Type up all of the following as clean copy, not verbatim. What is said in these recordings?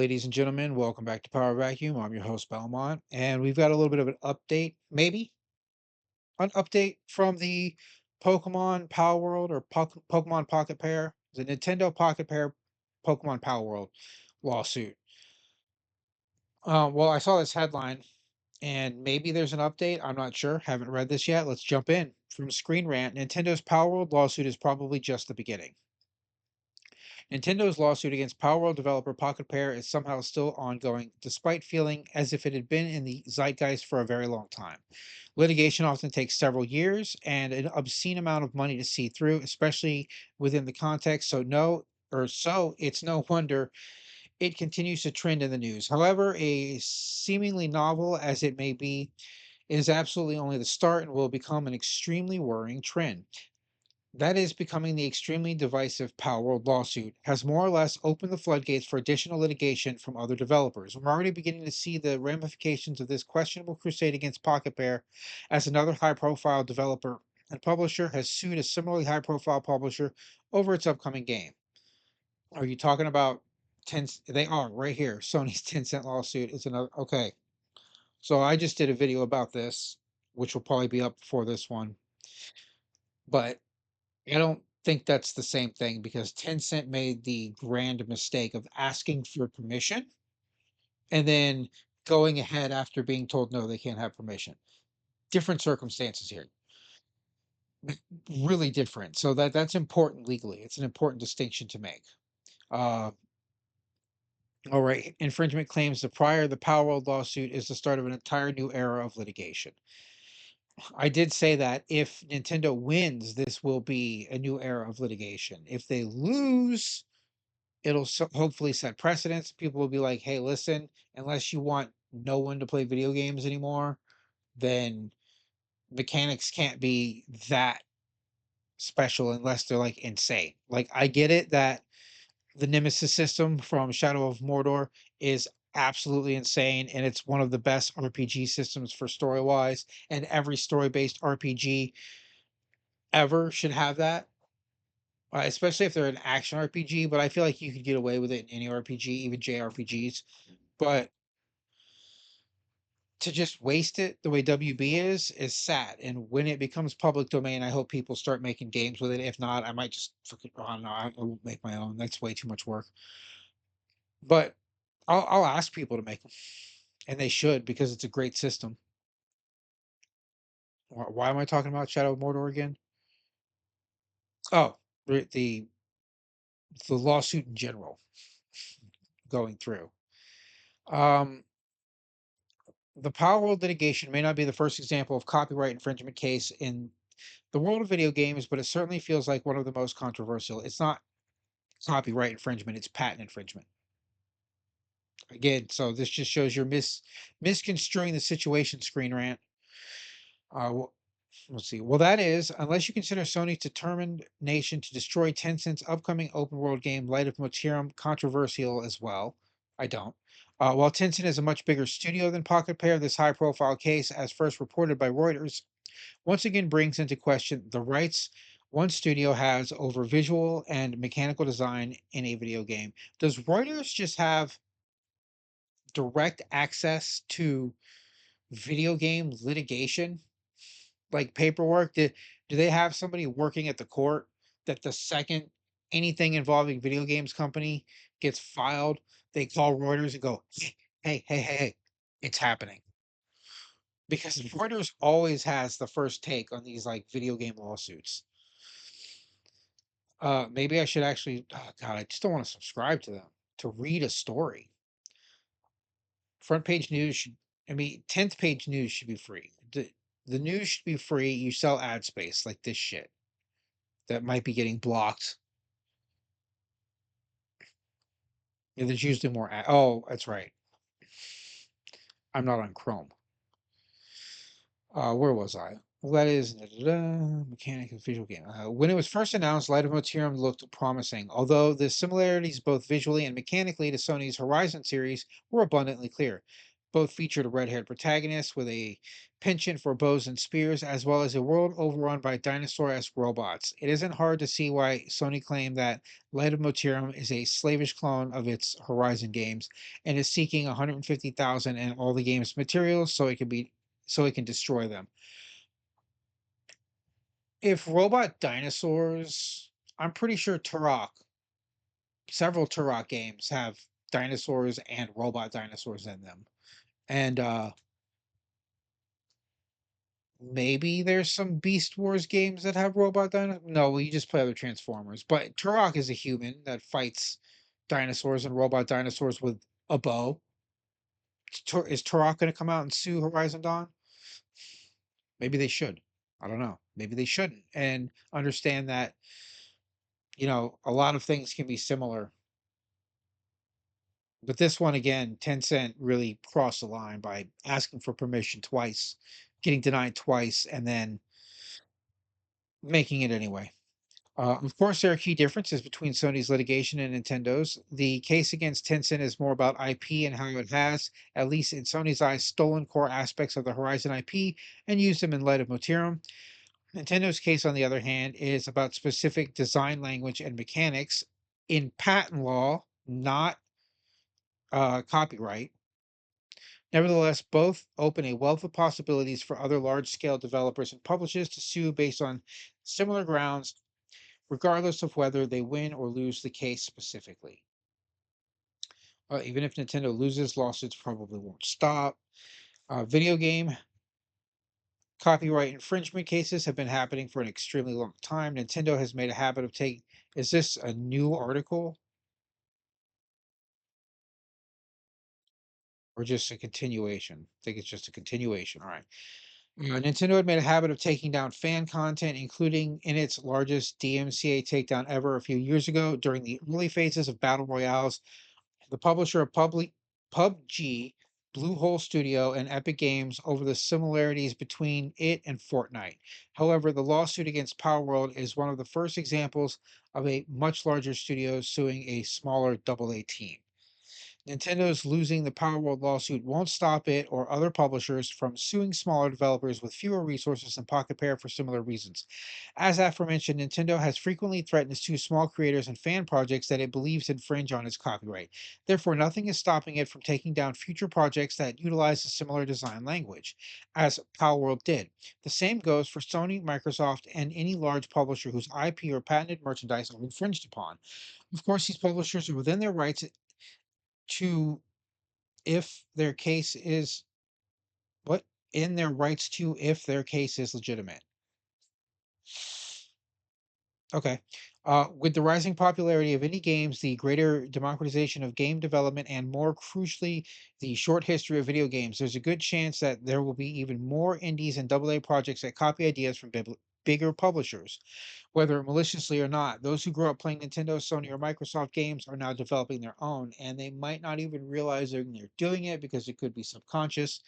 Ladies and gentlemen, welcome back to Power Vacuum. I'm your host, Belmont, and we've got a little bit of an update, maybe an update from the Pokemon Power World or Pokemon Pocket Pair, the Nintendo Pocket Pair Pokemon Power World lawsuit. Well, I saw this headline, and maybe there's an update. I'm not sure. Haven't read this yet. Let's jump in. From Screen Rant, Nintendo's Power World lawsuit is probably just the beginning. Nintendo's lawsuit against Power World developer Pocketpair is somehow still ongoing, despite feeling as if it had been in the zeitgeist for a very long time. Litigation often takes several years and an obscene amount of money to see through, especially within the context. So it's no wonder it continues to trend in the news. However, a seemingly novel as it may be, is absolutely only the start and will become an extremely worrying trend. That is becoming the extremely divisive Power World lawsuit has more or less opened the floodgates for additional litigation from other developers. We're already beginning to see the ramifications of this questionable crusade against Pocket Bear, as another high profile developer and publisher has sued a similarly high profile publisher over its upcoming game. Are you talking about 10? They are right here. Sony's 10-cent lawsuit is another. Okay. So I just did a video about this, which will probably be up before this one. But I don't think that's the same thing because Tencent made the grand mistake of asking for permission and then going ahead after being told no, they can't have permission. Different circumstances here, really different. So that's important legally. It's an important distinction to make. Uh, all right, infringement claims the Power World lawsuit is the start of an entire new era of litigation. I did say that if Nintendo wins, this will be a new era of litigation. If they lose, it'll hopefully set precedents. People will be like, hey, listen, unless you want no one to play video games anymore, then mechanics can't be that special unless they're like insane. Like, I get it that the Nemesis system from Shadow of Mordor is absolutely insane, and it's one of the best RPG systems for story wise, and every story based RPG ever should have that. Especially if they're an action RPG, but I feel like you could get away with it in any RPG, even JRPGs. But to just waste it the way WB is sad. And when it becomes public domain, I hope people start making games with it. If not, I might just fucking, I don't know, I'll make my own. That's way too much work. But I'll ask people to make them, and they should because it's a great system. Why am I talking about Shadow of Mordor again? Oh, the lawsuit in general going through. Um, the Power World litigation may not be the first example of copyright infringement case in the world of video games, but it certainly feels like one of the most controversial. It's not copyright infringement, it's patent infringement. Again, so this just shows you're misconstruing the situation, Screen Rant. Well, let's see. Well, that is, unless you consider Sony's determination to destroy Tencent's upcoming open world game, Light of Motirum, controversial as well. I don't. While Tencent is a much bigger studio than Pocket Pair, this high profile case, as first reported by Reuters, once again brings into question the rights one studio has over visual and mechanical design in a video game. Does Reuters just have direct access to video game litigation, like paperwork? Do they have somebody working at the court that the second anything involving video games company gets filed, they call Reuters and go, hey, it's happening? Because Reuters always has the first take on these like video game lawsuits. Maybe I should actually. Oh God, I just don't want to subscribe to them to read a story. Front page news should. I mean, 10th page news should be free. The news should be free. You sell ad space like this shit that might be getting blocked. Yeah, there's usually more. Oh, that's right. I'm not on Chrome. Where was I? Well, that is mechanic of visual game. When it was first announced, Light of Materium looked promising, although the similarities both visually and mechanically to Sony's Horizon series were abundantly clear. Both featured a red haired protagonist with a penchant for bows and spears, as well as a world overrun by dinosaur esque robots. It isn't hard to see why Sony claimed that Light of Motirum is a slavish clone of its Horizon games and is seeking 150,000 and all the game's materials so it can destroy them. If robot dinosaurs, I'm pretty sure several Turok games have dinosaurs and robot dinosaurs in them. And maybe there's some Beast Wars games that have robot dinosaurs. No, well, you just play other Transformers. But Turok is a human that fights dinosaurs and robot dinosaurs with a bow. Is Turok going to come out and sue Horizon Dawn? Maybe they should. I don't know. Maybe they shouldn't and understand that, a lot of things can be similar. But this one, again, Tencent really crossed the line by asking for permission twice, getting denied twice, and then making it anyway. Of course, there are key differences between Sony's litigation and Nintendo's. The case against Tencent is more about IP and how it has, at least in Sony's eyes, stolen core aspects of the Horizon IP and used them in Light of Motirum. Nintendo's case, on the other hand, is about specific design language and mechanics in patent law, not copyright. Nevertheless, both open a wealth of possibilities for other large scale developers and publishers to sue based on similar grounds, regardless of whether they win or lose the case specifically. Even if Nintendo loses, lawsuits probably won't stop. Video game copyright infringement cases have been happening for an extremely long time. Nintendo has made a habit of taking. Is this a new article or just a continuation? I think it's just a continuation. All right. Nintendo had made a habit of taking down fan content, including in its largest DMCA takedown ever a few years ago during the early phases of Battle Royales. The publisher of PUBG, Bluehole Studio, and Epic Games over the similarities between it and Fortnite. However, the lawsuit against Power World is one of the first examples of a much larger studio suing a smaller AA team. Nintendo's losing the Power World lawsuit won't stop it or other publishers from suing smaller developers with fewer resources than Pocketpair for similar reasons. As aforementioned, Nintendo has frequently threatened to sue small creators and fan projects that it believes infringe on its copyright. Therefore, nothing is stopping it from taking down future projects that utilize a similar design language, as Power World did. The same goes for Sony, Microsoft, and any large publisher whose IP or patented merchandise are infringed upon. Of course, these publishers are within their rights to if their case is what in their rights to if their case is legitimate. Okay. With the rising popularity of indie games, the greater democratization of game development, and more crucially, the short history of video games, there's a good chance that there will be even more indies and AA projects that copy ideas from bigger publishers. Whether maliciously or not, those who grew up playing Nintendo, Sony, or Microsoft games are now developing their own, and they might not even realize they're doing it because it could be subconscious.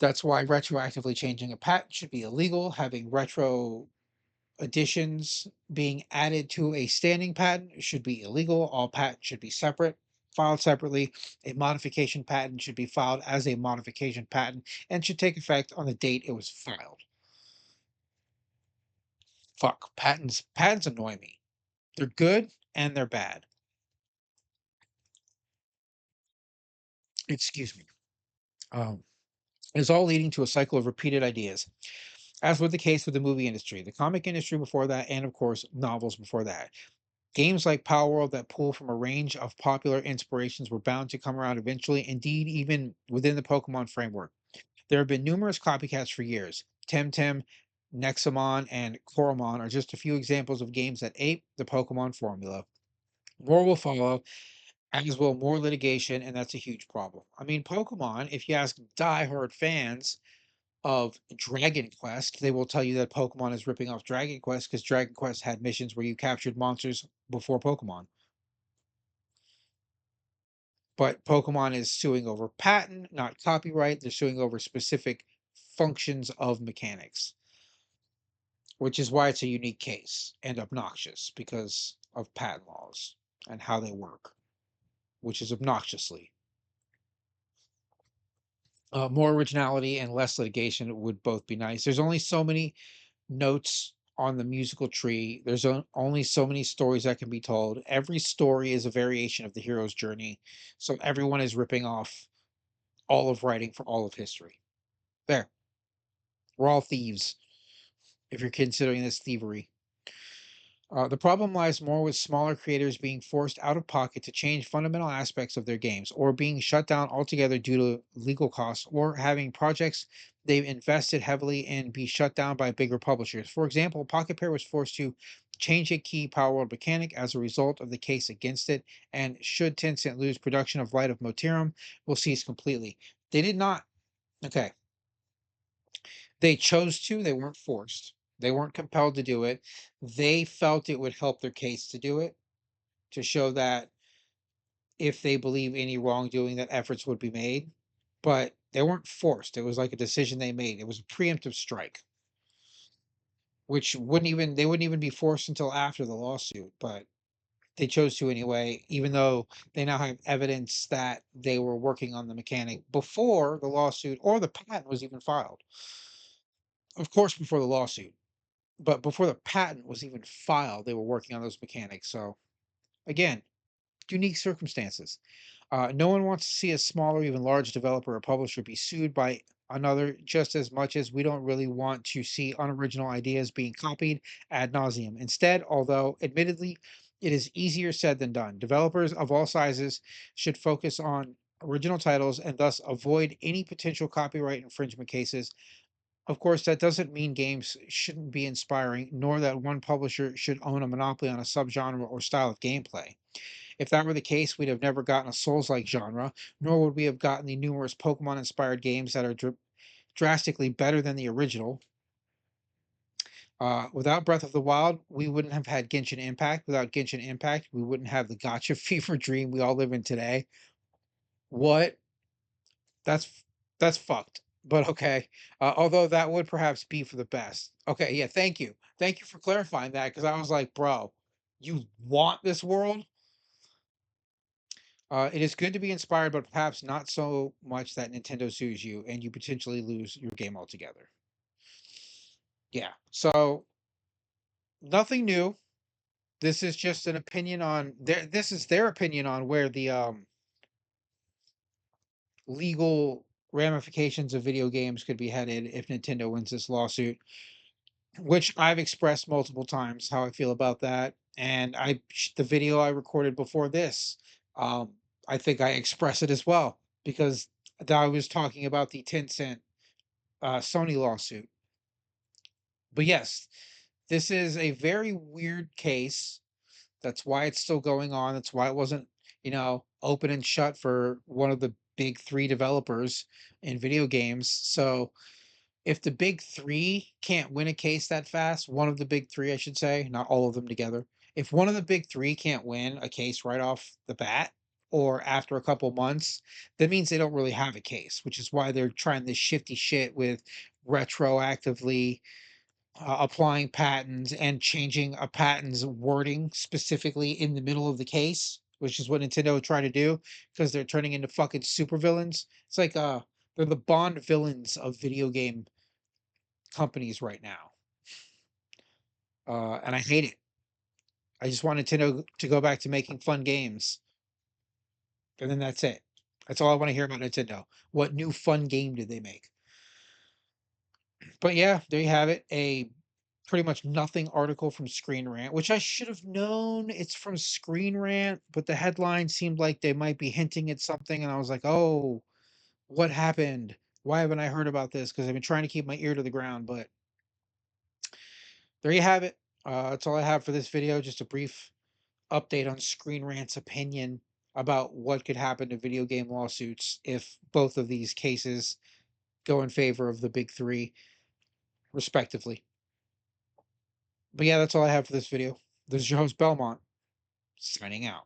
That's why retroactively changing a patent should be illegal. Having retro additions being added to a standing patent should be illegal. All patents should be separate, filed separately. A modification patent should be filed as a modification patent and should take effect on the date it was filed. Fuck, patents annoy me. They're good and they're bad. Excuse me. Um, it's all leading to a cycle of repeated ideas, as was the case with the movie industry, the comic industry before that, and of course, novels before that. Games like Power World that pull from a range of popular inspirations were bound to come around eventually, indeed, even within the Pokemon framework. There have been numerous copycats for years. Temtem, Nexamon, and Coromon are just a few examples of games that ape the Pokemon formula. More will follow, as will more litigation, and that's a huge problem. I mean, Pokemon, if you ask die-hard fans of Dragon Quest, they will tell you that Pokemon is ripping off Dragon Quest because Dragon Quest had missions where you captured monsters before Pokemon. But Pokemon is suing over patent, not copyright. They're suing over specific functions of mechanics, which is why it's a unique case and obnoxious because of patent laws and how they work, which is obnoxiously. More originality and less litigation would both be nice. There's only so many notes on the musical tree. There's only so many stories that can be told. Every story is a variation of the hero's journey. So everyone is ripping off all of writing from all of history. There, we're all thieves if you're considering this thievery. The problem lies more with smaller creators being forced out of pocket to change fundamental aspects of their games, or being shut down altogether due to legal costs, or having projects they've invested heavily in be shut down by bigger publishers. For example, Pocketpair was forced to change a key Power World mechanic as a result of the case against it, and should Tencent lose production of Light of Motiram, will cease completely. They did not. Okay, they chose to, they weren't forced. They weren't compelled to do it. They felt it would help their case to do it, to show that if they believe any wrongdoing, that efforts would be made. But they weren't forced. It was like a decision they made. It was a preemptive strike, which wouldn't even be forced until after the lawsuit, but they chose to anyway, even though they now have evidence that they were working on the mechanic before the lawsuit or the patent was even filed. Of course, before the lawsuit. But before the patent was even filed, they were working on those mechanics. So again, unique circumstances. No one wants to see a small or even large developer or publisher be sued by another just as much as we don't really want to see unoriginal ideas being copied ad nauseum. Instead, although admittedly it is easier said than done, developers of all sizes should focus on original titles and thus avoid any potential copyright infringement cases. Of course, that doesn't mean games shouldn't be inspiring, nor that one publisher should own a monopoly on a subgenre or style of gameplay. If that were the case, we'd have never gotten a Souls-like genre, nor would we have gotten the numerous Pokemon-inspired games that are drastically better than the original. Without Breath of the Wild, we wouldn't have had Genshin Impact. Without Genshin Impact, we wouldn't have the gotcha fever dream we all live in today. What? That's that's fucked. But okay. Although that would perhaps be for the best. Okay, yeah, thank you. Thank you for clarifying that, because I was like, bro, you want this world? It is good to be inspired, but perhaps not so much that Nintendo sues you and you potentially lose your game altogether. Yeah. So nothing new. This is just an opinion on their. This is their opinion on where the legal ramifications of video games could be headed if Nintendo wins this lawsuit, which I've expressed multiple times how I feel about that. And the video I recorded before this, um, I think I express it as well, because I was talking about the Tencent Sony lawsuit. But yes, this is a very weird case. That's why it's still going on. That's why it wasn't, open and shut for one of the big three developers in video games. So if the big three can't win a case that fast, one of the big three, I should say, not all of them together. If one of the big three can't win a case right off the bat or after a couple months, that means they don't really have a case, which is why they're trying this shifty shit with retroactively applying patents and changing a patent's wording specifically in the middle of the case, which is what Nintendo tried to do, because they're turning into fucking supervillains. It's like they're the Bond villains of video game companies right now. And I hate it. I just want Nintendo to go back to making fun games. And then that's it. That's all I want to hear about Nintendo. What new fun game did they make? But yeah, there you have it. A pretty much nothing article from Screen Rant, which I should have known it's from Screen Rant, but the headline seemed like they might be hinting at something, and I was like, oh, what happened? Why haven't I heard about this? Because I've been trying to keep my ear to the ground, but there you have it. That's all I have for this video. Just a brief update on Screen Rant's opinion about what could happen to video game lawsuits if both of these cases go in favor of the big three, respectively. But yeah, that's all I have for this video. This is your host, Belmont, signing out.